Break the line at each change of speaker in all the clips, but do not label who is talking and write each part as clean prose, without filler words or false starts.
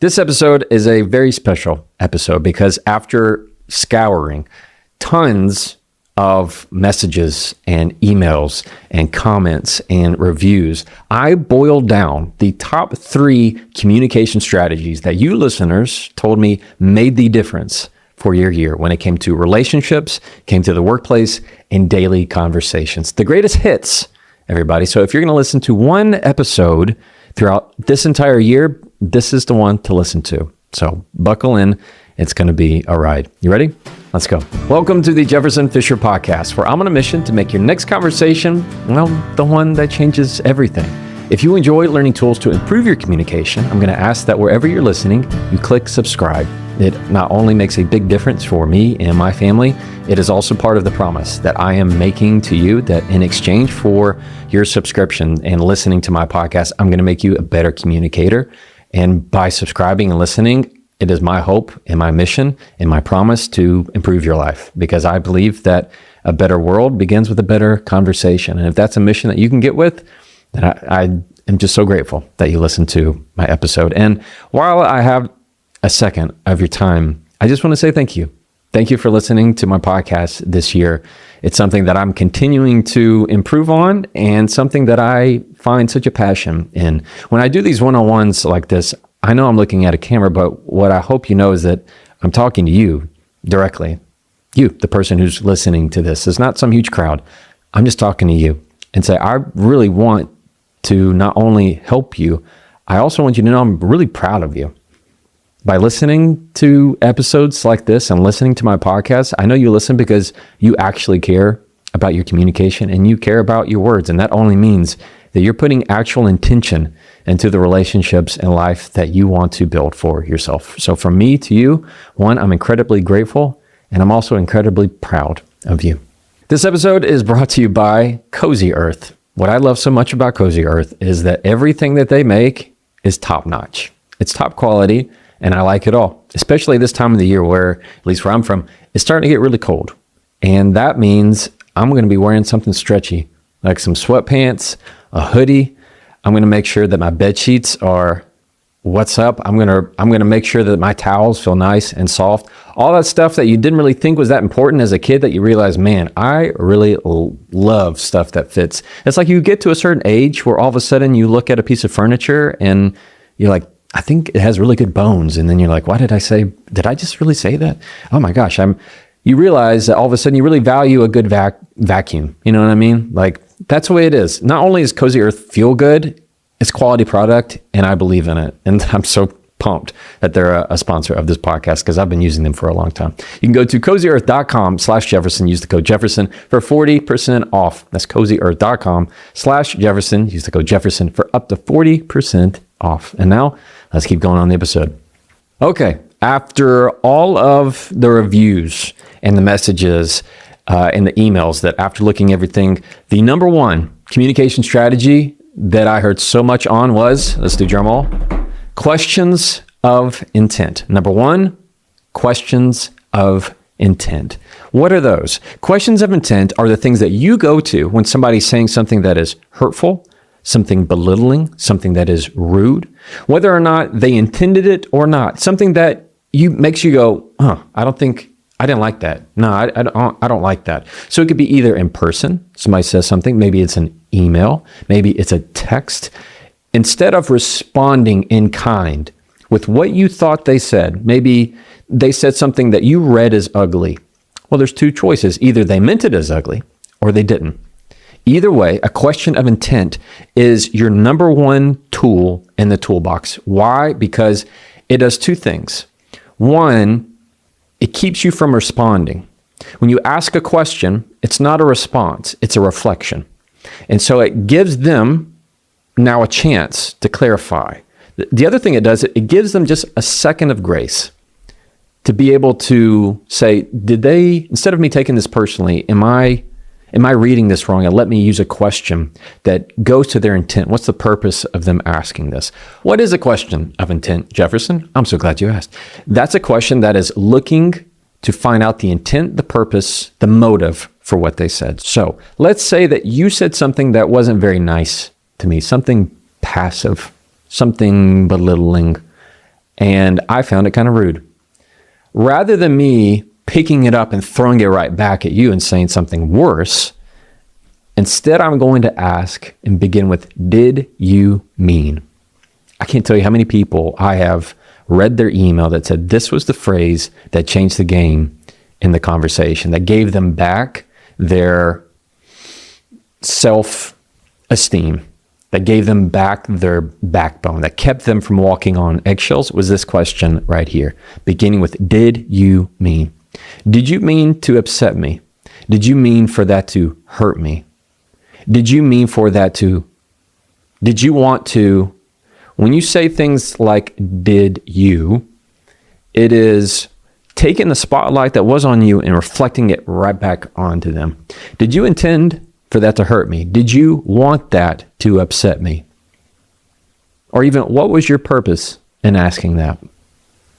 This episode is a very special episode because after scouring tons of messages and emails and comments and reviews, I boiled down the top 3 communication strategies that you listeners told me made the difference for your year when it came to relationships, came to the workplace, and daily conversations. The greatest hits, everybody. So if you're going to listen to one episode throughout this entire year, this is the one to listen to. So buckle in. It's going to be a ride. You ready? Let's go. Welcome to the Jefferson Fisher podcast, where I'm on a mission to make your next conversation, well, the one that changes everything. If you enjoy learning tools to improve your communication, I'm going to ask that wherever you're listening, you click subscribe. It not only makes a big difference for me and my family, it is also part of the promise that I am making to you that in exchange for your subscription and listening to my podcast, I'm going to make you a better communicator. And by subscribing and listening, it is my hope and my mission and my promise to improve your life, because I believe that a better world begins with a better conversation. And if that's a mission that you can get with, then I am just so grateful that you listened to my episode. And while I have a second of your time, I just want to say thank you. Thank you for listening to my podcast this year. It's something that I'm continuing to improve on and something that I find such a passion in. When I do these one-on-ones like this, I know I'm looking at a camera, but what I hope you know is that I'm talking to you directly. You, the person who's listening to this. It's not some huge crowd. I'm just talking to you and say, I really want to not only help you, I also want you to know I'm really proud of you. By listening to episodes like this and listening to my podcast, I know you listen because you actually care about your communication and you care about your words. And that only means that you're putting actual intention into the relationships and life that you want to build for yourself. So from me to you, one, I'm incredibly grateful, and I'm also incredibly proud of you. This episode is brought to you by Cozy Earth. What I love so much about Cozy Earth is that everything that they make is top notch. It's top quality. And I like it all, especially this time of the year where, at least where I'm from, it's starting to get really cold. And that means I'm going to be wearing something stretchy, like some sweatpants, a hoodie. I'm going to make sure that my bed sheets are what's up. I'm going to make sure that my towels feel nice and soft. All that stuff that you didn't really think was that important as a kid that you realize, man, I really love stuff that fits. It's like you get to a certain age where all of a sudden you look at a piece of furniture and you're like, I think it has really good bones. And then you're like, did I just really say that? Oh my gosh. You realize that all of a sudden you really value a good vacuum. You know what I mean? Like that's the way it is. Not only is Cozy Earth feel good, it's quality product and I believe in it. And I'm so pumped that they're a sponsor of this podcast because I've been using them for a long time. You can go to cozyearth.com/Jefferson, use the code Jefferson for 40% off. That's cozyearth.com/Jefferson, use the code Jefferson for up to 40% off. And now let's keep going on the episode. Okay. After all of the reviews and the messages and the emails that after looking everything, the number one communication strategy that I heard so much on was, let's do drum roll, questions of intent. Number one, questions of intent. What are those? Questions of intent are the things that you go to when somebody's saying something that is hurtful, something belittling, something that is rude, whether or not they intended it or not, something that makes you go, I didn't like that. No, I don't like that. So it could be either in person, somebody says something, maybe it's an email, maybe it's a text. Instead of responding in kind with what you thought they said, maybe they said something that you read as ugly. Well, there's two choices. Either they meant it as ugly or they didn't. Either way, a question of intent is your number one tool in the toolbox. Why? Because it does two things. One, it keeps you from responding. When you ask a question, it's not a response, it's a reflection. And so it gives them now a chance to clarify. The other thing it does, it gives them just a second of grace to be able to say, instead of me taking this personally, am I reading this wrong? And let me use a question that goes to their intent. What's the purpose of them asking this? What is a question of intent, Jefferson? I'm so glad you asked. That's a question that is looking to find out the intent, the purpose, the motive for what they said. So let's say that you said something that wasn't very nice to me, something passive, something belittling. and I found it kind of rude. Rather than me picking it up and throwing it right back at you and saying something worse, instead I'm going to ask and begin with, did you mean? I can't tell you how many people I have read their email that said this was the phrase that changed the game in the conversation, that gave them back their self-esteem, that gave them back their backbone, that kept them from walking on eggshells, was this question right here, beginning with, did you mean? Did you mean to upset me? Did you mean for that to hurt me? Did you mean for that to, did you want to, when you say things like, did you, it is taking the spotlight that was on you and reflecting it right back onto them. Did you intend for that to hurt me? Did you want that to upset me? Or even, what was your purpose in asking that?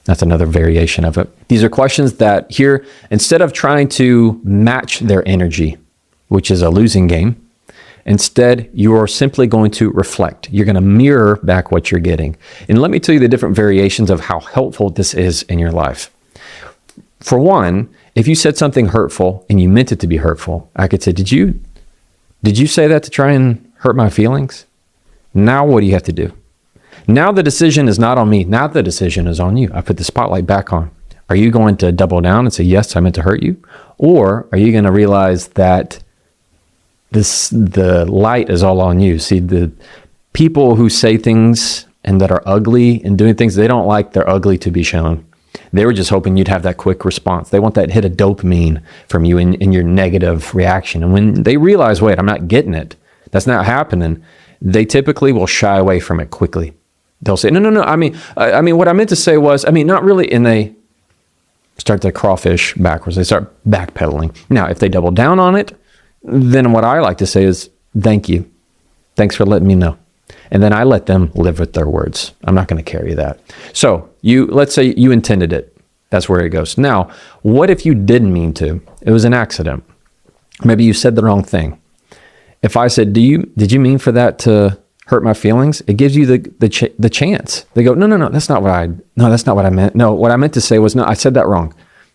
That's another variation of it. These are questions that here, instead of trying to match their energy, which is a losing game, instead, you're simply going to reflect. You're going to mirror back what you're getting. And let me tell you the different variations of how helpful this is in your life. For one, if you said something hurtful and you meant it to be hurtful, I could say, did you say that to try and hurt my feelings? Now what do you have to do? Now the decision is not on me. Now the decision is on you. I put the spotlight back on. Are you going to double down and say, yes, I meant to hurt you? Or are you going to realize that the light is all on you? See, the people who say things and that are ugly and doing things, they don't like their ugly to be shown. They were just hoping you'd have that quick response. They want that hit of dopamine from you in your negative reaction. And when they realize, wait, I'm not getting it, that's not happening, they typically will shy away from it quickly. They'll say, no. I mean, what I meant to say was, not really. And they start to crawfish backwards. They start backpedaling. Now, if they double down on it, then what I like to say is, thank you. Thanks for letting me know. And then I let them live with their words. I'm not going to carry that. So let's say you intended it. That's where it goes. Now, what if you didn't mean to? It was an accident. Maybe you said the wrong thing. If I said, did you mean for that to hurt my feelings? It gives you the chance. They go, no, that's not what I meant. No, what I meant to say was, no, I said that wrong.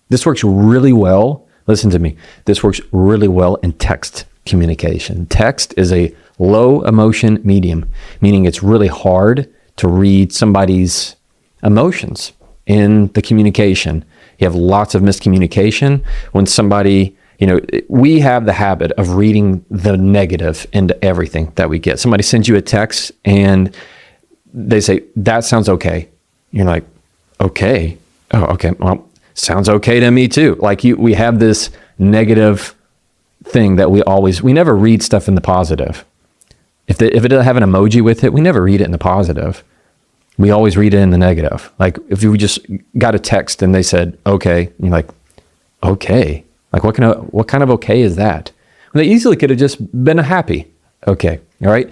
This works really well. Listen to me. This works really well in text communication. Text is a low emotion medium, meaning it's really hard to read somebody's emotions in the communication. You have lots of miscommunication when somebody, we have the habit of reading the negative into everything that we get. Somebody sends you a text and they say, that sounds okay. You're like, okay. Oh, okay. Well, sounds okay to me too. Like we have this negative thing that we never read stuff in the positive. If it doesn't have an emoji with it, we never read it in the positive. We always read it in the negative. Like if we just got a text and they said, okay, and you're like, okay. Like what kind of okay is that? Well, they easily could have just been a happy okay. All right.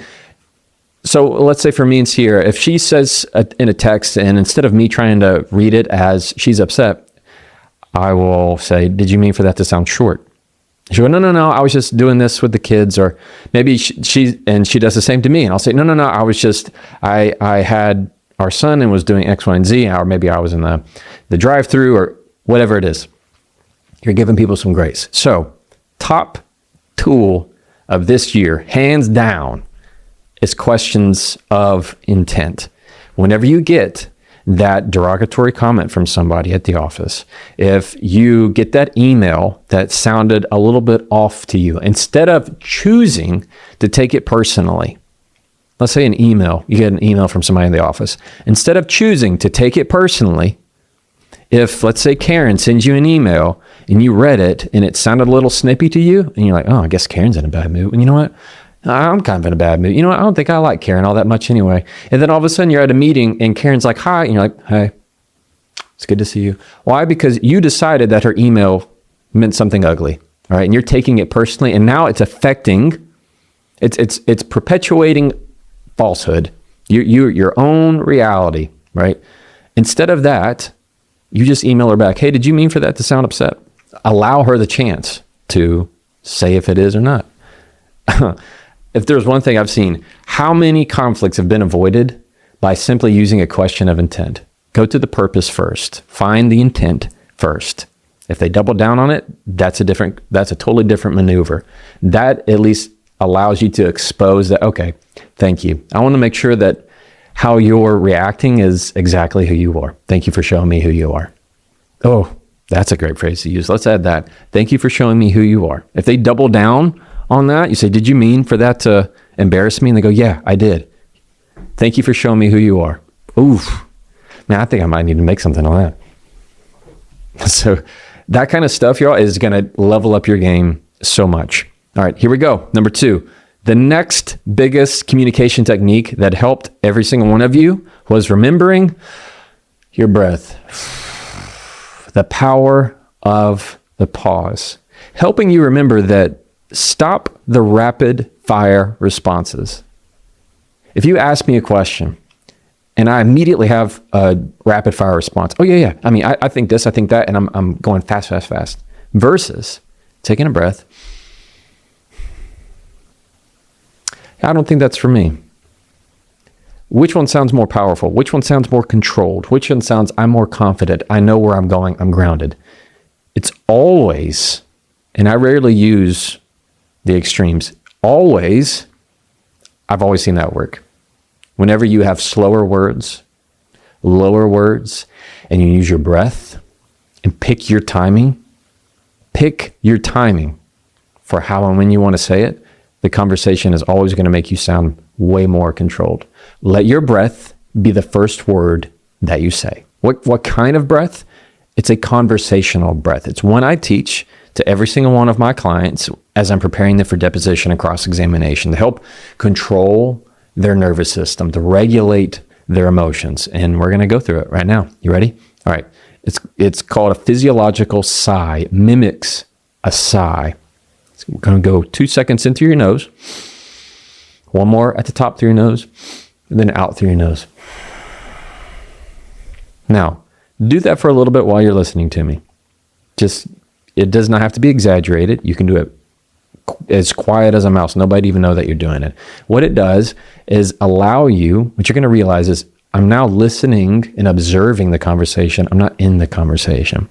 So let's say for me and Sierra, if she says in a text and instead of me trying to read it as she's upset, I will say, did you mean for that to sound short? She'll go, no, I was just doing this with the kids. Or maybe she does the same to me. And I'll say, no, I was just, I had our son and was doing X, Y, and Z. Or maybe I was in the drive-through or whatever it is. You're giving people some grace. So top tool of this year, hands down, is questions of intent. Whenever you get that derogatory comment from somebody at the office, if you get that email that sounded a little bit off to you, instead of choosing to take it personally, let's say you get an email from somebody in the office, instead of choosing to take it personally, if let's say Karen sends you an email and you read it and it sounded a little snippy to you and you're like, oh, I guess Karen's in a bad mood. And you know what? I'm kind of in a bad mood. You know what? I don't think I like Karen all that much anyway. And then all of a sudden you're at a meeting and Karen's like, hi. And you're like, hey, it's good to see you. Why? Because you decided that her email meant something ugly. All right. And you're taking it personally. And now it's affecting, it's perpetuating falsehood, your own reality, right? Instead of that, you just email her back. Hey, did you mean for that to sound upset? Allow her the chance to say if it is or not. If there's one thing I've seen, how many conflicts have been avoided by simply using a question of intent? Go to the purpose first. Find the intent first. If they double down on it, that's a totally different maneuver. That at least allows you to expose that, okay, thank you. I want to make sure that how you're reacting is exactly who you are. Thank you for showing me who you are. Oh, that's a great phrase to use. Let's add that. Thank you for showing me who you are. If they double down on that, you say, did you mean for that to embarrass me? And they go, yeah, I did. Thank you for showing me who you are. Oof. Man, I think I might need to make something on that. So that kind of stuff, y'all, is going to level up your game so much. All right, here we go. Number 2, the next biggest communication technique that helped every single one of you was remembering your breath. The power of the pause. Helping you remember that stop the rapid fire responses. If you ask me a question and I immediately have a rapid fire response, oh yeah. I mean, I think this, I think that, and I'm going fast. Versus taking a breath. I don't think that's for me. Which one sounds more powerful? Which one sounds more controlled? Which one sounds, I'm more confident, I know where I'm going, I'm grounded? It's always, and I rarely use the extremes, always, I've always seen that work. Whenever you have slower words, lower words, and you use your breath and pick your timing for how and when you want to say it, the conversation is always going to make you sound way more controlled. Let your breath be the first word that you say. What kind of breath? It's a conversational breath. It's one I teach to every single one of my clients as I'm preparing them for deposition and cross-examination to help control their nervous system, to regulate their emotions. And we're going to go through it right now. You ready? All right. It's called a physiological sigh. It mimics a sigh. So we're going to go 2 seconds in through your nose, one more at the top through your nose, and then out through your nose. Now, do that for a little bit while you're listening to me. It does not have to be exaggerated. You can do it as quiet as a mouse. Nobody even know that you're doing it. What it does is allow you, what you're going to realize is I'm now listening and observing the conversation. I'm not in the conversation.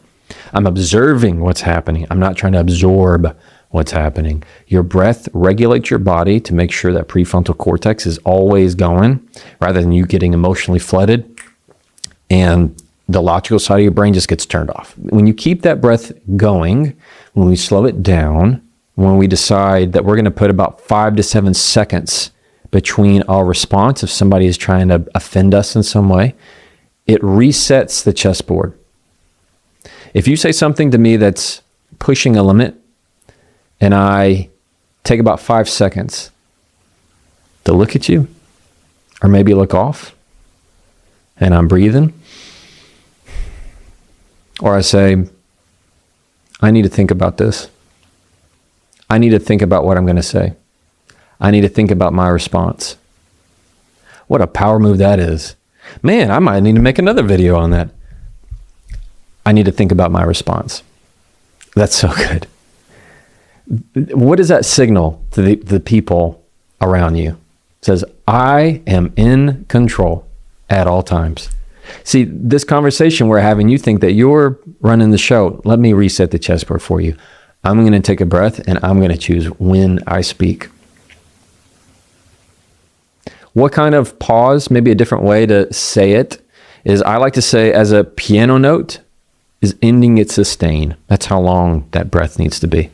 I'm observing what's happening. I'm not trying to absorb what's happening. Your breath regulates your body to make sure that prefrontal cortex is always going rather than you getting emotionally flooded and the logical side of your brain just gets turned off. When you keep that breath going, when we slow it down, when we decide that we're going to put about 5 to 7 seconds between our response if somebody is trying to offend us in some way, it resets the chessboard. If you say something to me that's pushing a limit, and I take about 5 seconds to look at you, or maybe look off, and I'm breathing, or I say, I need to think about this. I need to think about what I'm going to say. I need to think about my response. What a power move that is. Man, I might need to make another video on that. I need to think about my response. That's so good. What does that signal to the people around you? It says, I am in control at all times. See, this conversation we're having, you think that you're running the show. Let me reset the chessboard for you. I'm going to take a breath and I'm going to choose when I speak. What kind of pause, maybe a different way to say it, is I like to say as a piano note is ending its sustain. That's how long that breath needs to be.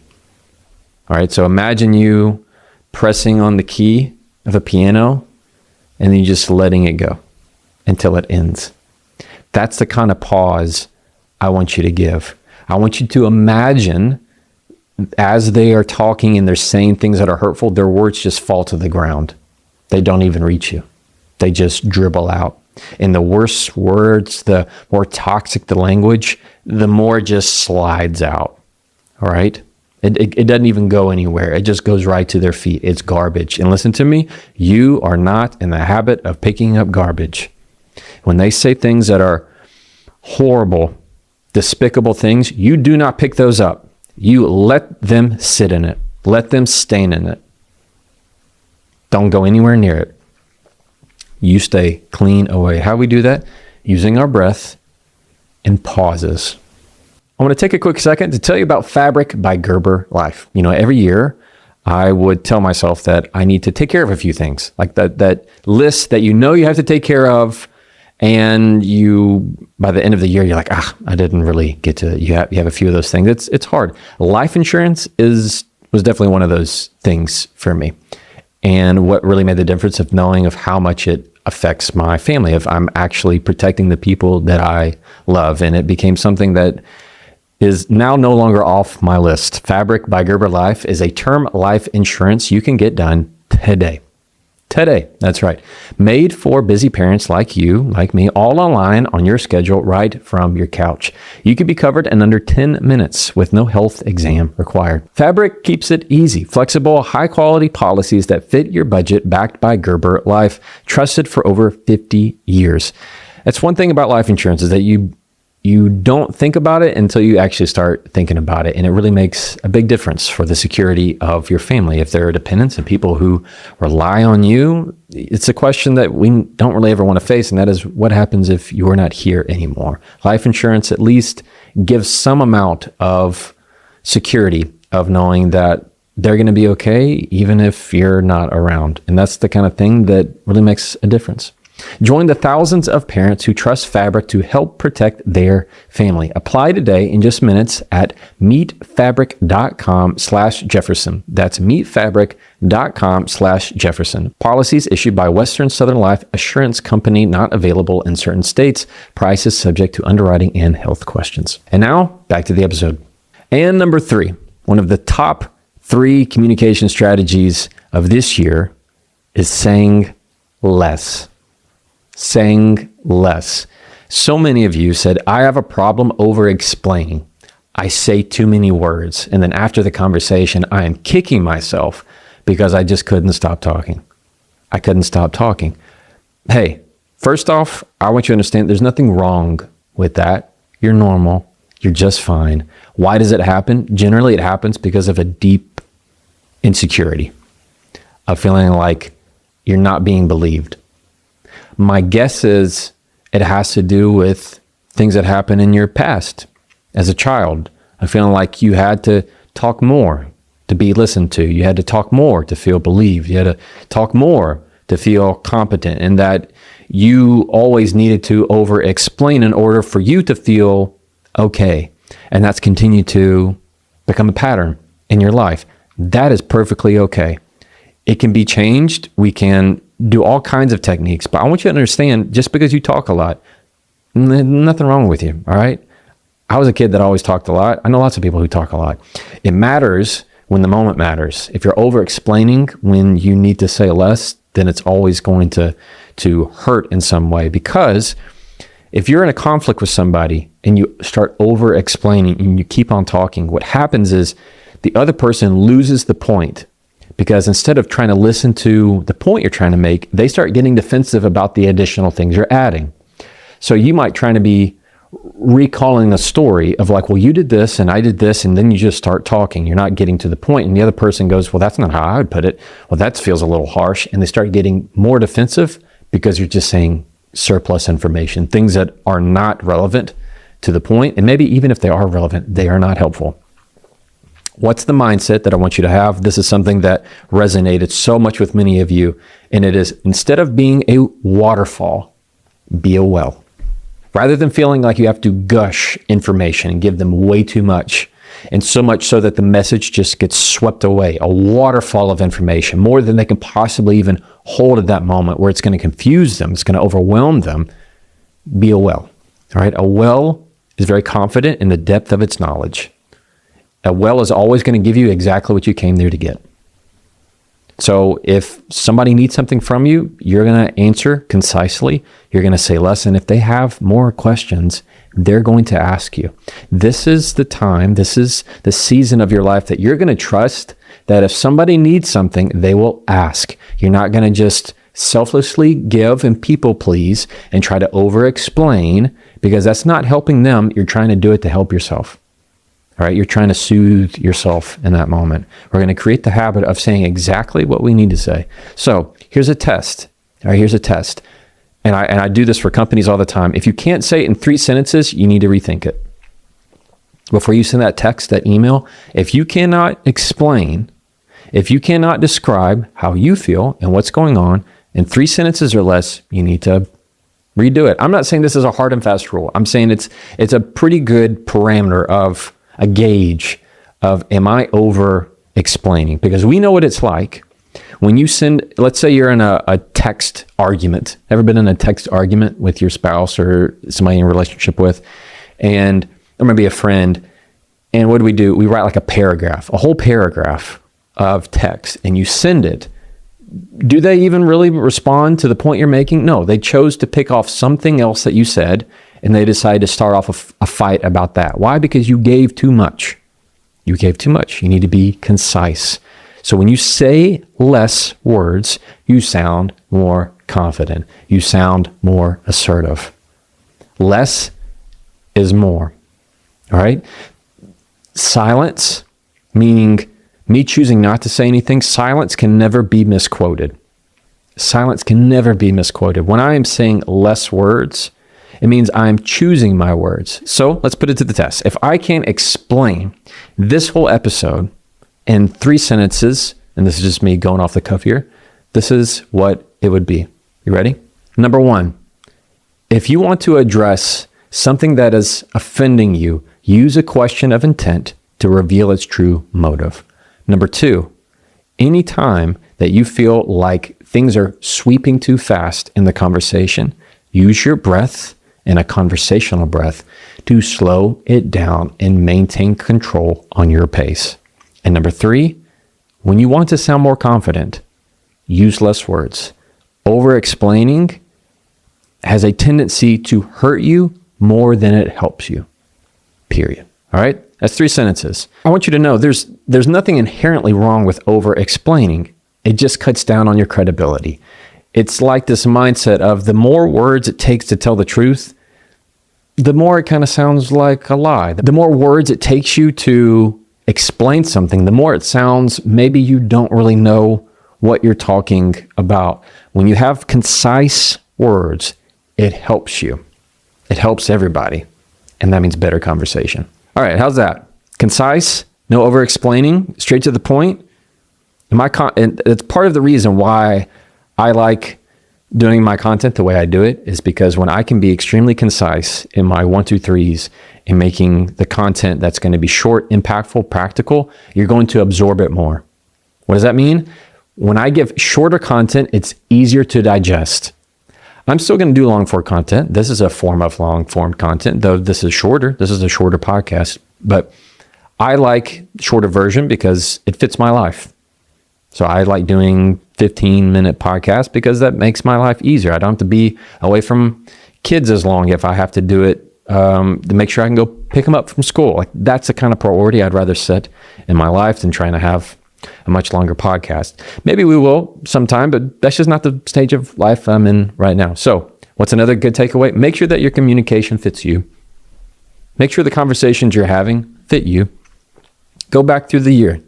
All right, so imagine you pressing on the key of a piano and then you just letting it go until it ends. That's the kind of pause I want you to give. I want you to imagine as they are talking and they're saying things that are hurtful, their words just fall to the ground. They don't even reach you. They just dribble out. And the worse words, the more toxic the language, the more it just slides out. All right? It doesn't even go anywhere. It just goes right to their feet. It's garbage. And listen to me, you are not in the habit of picking up garbage. When they say things that are horrible, despicable things, you do not pick those up. You let them sit in it. Let them stain in it. Don't go anywhere near it. You stay clean away. How we do that using our breath and pauses. I want to take a quick second to tell you about Fabric by Gerber Life. Every year I would tell myself that I need to take care of a few things, like that list that you have to take care of, and by the end of the year, you're like, I didn't really get to. You have a few of those things. It's hard. Life insurance was definitely one of those things for me, and what really made the difference of knowing of how much it affects my family, if I'm actually protecting the people that I love, and it became something that is now no longer off my list. Fabric by Gerber Life is a term life insurance you can get done today. Today, that's right. Made for busy parents like you, like me, all online on your schedule right from your couch. You can be covered in under 10 minutes with no health exam required. Fabric keeps it easy, flexible, high-quality policies that fit your budget, backed by Gerber Life, trusted for over 50 years. That's one thing about life insurance, is that you don't think about it until you actually start thinking about it. And it really makes a big difference for the security of your family. If there are dependents and people who rely on you, it's a question that we don't really ever want to face. And that is, what happens if you are not here anymore? Life insurance at least gives some amount of security of knowing that they're going to be okay, even if you're not around. And that's the kind of thing that really makes a difference. Join the thousands of parents who trust Fabric to help protect their family. Apply today in just minutes at meetfabric.com/Jefferson. That's meetfabric.com/Jefferson. Policies issued by Western Southern Life Assurance Company, not available in certain states. Prices subject to underwriting and health questions. And now back to the episode. And number 3, one of the top 3 communication strategies of this year is saying less. Saying less. So many of you said, I have a problem over explaining. I say too many words. And then after the conversation, I am kicking myself because I just couldn't stop talking. I couldn't stop talking. Hey, first off, I want you to understand there's nothing wrong with that. You're normal. You're just fine. Why does it happen? Generally, it happens because of a deep insecurity, of feeling like you're not being believed. My guess is it has to do with things that happened in your past as a child. I feeling like you had to talk more to be listened to. You had to talk more to feel believed. You had to talk more to feel competent, and that you always needed to over-explain in order for you to feel okay. And that's continued to become a pattern in your life. That is perfectly okay. It can be changed. We can do all kinds of techniques, but I want you to understand, just because you talk a lot, nothing wrong with you, all right? I was a kid that always talked a lot. I know lots of people who talk a lot. It matters when the moment matters. If you're over-explaining when you need to say less, then it's always going to hurt in some way, because if you're in a conflict with somebody and you start over-explaining and you keep on talking, what happens is the other person loses the point. Because instead of trying to listen to the point you're trying to make, they start getting defensive about the additional things you're adding. So you might try to be recalling a story of like, well, you did this and I did this, and then you just start talking. You're not getting to the point, and the other person goes, well, that's not how I would put it. Well, that feels a little harsh. And they start getting more defensive because you're just saying surplus information, things that are not relevant to the point. And maybe even if they are relevant, they are not helpful. What's the mindset that I want you to have? This is something that resonated so much with many of you. And it is, instead of being a waterfall, be a well. Rather than feeling like you have to gush information and give them way too much, and so much so that the message just gets swept away, a waterfall of information, more than they can possibly even hold at that moment, where it's going to confuse them, it's going to overwhelm them, be a well. All right. A well is very confident in the depth of its knowledge. A well is always going to give you exactly what you came there to get. So if somebody needs something from you, you're going to answer concisely. You're going to say less. And if they have more questions, they're going to ask you. This is the time, this is the season of your life that you're going to trust that if somebody needs something, they will ask. You're not going to just selflessly give and people please and try to over-explain, because that's not helping them. You're trying to do it to help yourself. All right, you're trying to soothe yourself in that moment. We're going to create the habit of saying exactly what we need to say. So here's a test. All right, here's a test. and I do this for companies all the time. If you can't say it in 3 sentences, you need to rethink it. Before you send that text, that email, if you cannot explain, if you cannot describe how you feel and what's going on in 3 sentences or less, you need to redo it. I'm not saying this is a hard and fast rule. I'm saying it's a pretty good parameter of a gauge of, am I over explaining? Because we know what it's like when you send, let's say you're in a text argument. Ever been in a text argument with your spouse or somebody in a relationship with? And or maybe a friend. And what do? We write like a whole paragraph of text, and you send it. Do they even really respond to the point you're making? No, they chose to pick off something else that you said, and they decided to start off a fight about that. Why? Because you gave too much. You gave too much. You need to be concise. So when you say less words, you sound more confident. You sound more assertive. Less is more. All right? Silence, meaning me choosing not to say anything. Silence can never be misquoted. Silence can never be misquoted. When I am saying less words, it means I'm choosing my words. So let's put it to the test. If I can't explain this whole episode in 3 sentences, and this is just me going off the cuff here, this is what it would be. You ready? Number 1, if you want to address something that is offending you, use a question of intent to reveal its true motive. Number 2, anytime that you feel like things are sweeping too fast in the conversation, use your breath and a conversational breath to slow it down and maintain control on your pace. And number 3, when you want to sound more confident, use less words. Over-explaining has a tendency to hurt you more than it helps you. Period. All right? That's 3 sentences. I want you to know there's nothing inherently wrong with over-explaining. It just cuts down on your credibility. It's like this mindset of the more words it takes to tell the truth, the more it kind of sounds like a lie. The more words it takes you to explain something, the more it sounds maybe you don't really know what you're talking about. When you have concise words, it helps you. It helps everybody. And that means better conversation. All right, how's that? Concise, no over-explaining, straight to the point. And it's part of the reason why I like doing my content the way I do it, is because when I can be extremely concise in my 1, 2, 3s in making the content that's going to be short, impactful, practical, you're going to absorb it more. What does that mean? When I give shorter content, it's easier to digest. I'm still going to do long form content. This is a form of long form content, though this is shorter. This is a shorter podcast, but I like shorter version because it fits my life. So I like doing 15-minute podcasts because that makes my life easier. I don't have to be away from kids as long if I have to do it to make sure I can go pick them up from school. Like, that's the kind of priority I'd rather set in my life than trying to have a much longer podcast. Maybe we will sometime, but that's just not the stage of life I'm in right now. So what's another good takeaway? Make sure that your communication fits you. Make sure the conversations you're having fit you. Go back through the year.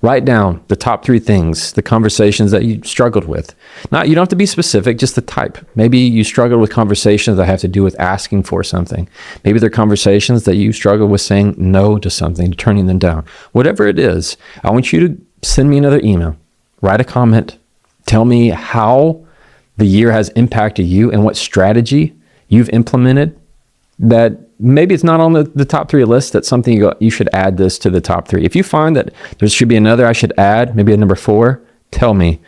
Write down the top 3 things, the conversations that you struggled with. Not, you don't have to be specific, just the type. Maybe you struggled with conversations that have to do with asking for something. Maybe they're conversations that you struggle with saying no to something, turning them down. Whatever it is, I want you to send me another email. Write a comment. Tell me how the year has impacted you and what strategy you've implemented that maybe it's not on the top 3 list. That's something you should add this to the top 3. If you find that there should be another I should add, maybe a number 4, tell me.